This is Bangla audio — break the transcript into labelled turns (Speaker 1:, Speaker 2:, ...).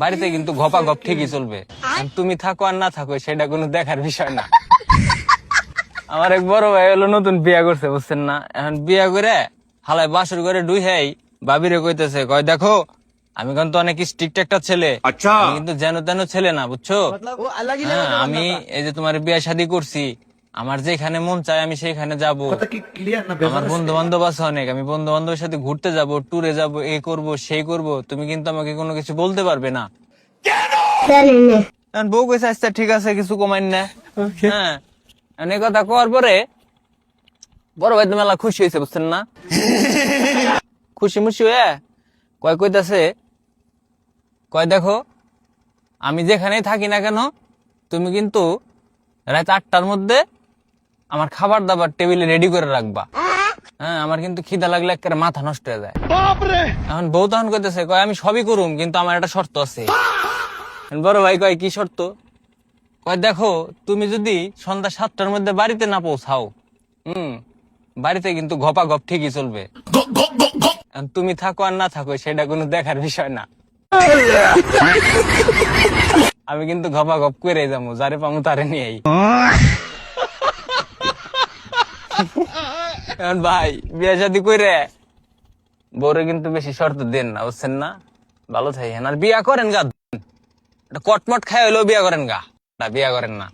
Speaker 1: বাড়িতে কিন্তু গপা গপ ঠিকই চলবে। তুমি থাকো আর না থাকো সেটা কোনো দেখার বিষয় না। আমার এক বড় ভাই হলো নতুন বিয়া করছে, বুঝছেন না? এখন বিয়া করে হালায় বাসর করে ডুইহাই ভাবিরে কইতেছে, কয় দেখো আমি কিন্তু অনেক স্ট্রিক্ট একটা ছেলে, আমি কিন্তু যেন তেন ছেলে না, বুঝছো? হ্যাঁ, আমি এই যে তোমার বিয়া শাদী করছি, আমার যেখানে মন চায় আমি সেইখানে যাব। আমার বন্ধু বান্ধব আছে অনেক, আমি বন্ধু বান্ধবের সাথে ঘুরতে যাব, ট্যুরে যাব, এই করব সেই করব, তুমি কিন্তু আমাকে কোনো কিছু বলতে পারবে না। এখন বউ কইছে আচ্ছা ঠিক আছে, কিছু কমাইন না। হ্যাঁ, এই কথা কওয়ার পরে বড় ভাই তো মেলা খুশি হয়েছে, বুঝছেন না? খুশি মুশি হয়ে কইতাছে, কয় দেখো আমি যেখানেই থাকি না কেন তুমি কিন্তু রাত 8টার মধ্যে আমার খাবার দাবার টেবিলে রেডি করে রাখবা। হ্যাঁ, আমার কিন্তু খিদা লাগলে একেবারে মাথা নষ্ট হয়ে যায়। এখন বউ তখন কইতেছে, কয় আমি সবই করুম কিন্তু আমার একটা শর্ত আছে। বড় ভাই কয় কি শর্ত? কয় দেখো তুমি যদি সন্ধ্যা 7টার মধ্যে বাড়িতে না পৌঁছাও, বাড়িতে কিন্তু গপা গপ ঠিকই চলবে। এখন তুমি থাকো আর না থাকো সেটা কোনো দেখার বিষয় না। আমি কিন্তু গপা গপ করে যাবো, যারে পামু তারে নিয়েই। এখন ভাই বিয়ে শাদী কইরে বউরে কিন্তু বেশি শর্ত দেন না, বুঝছেন না? ভালো থাকেন আর বিয়া করেন গা, কটমট খাই হইলেও বিয়া করেন গা, বিয়া করেন না।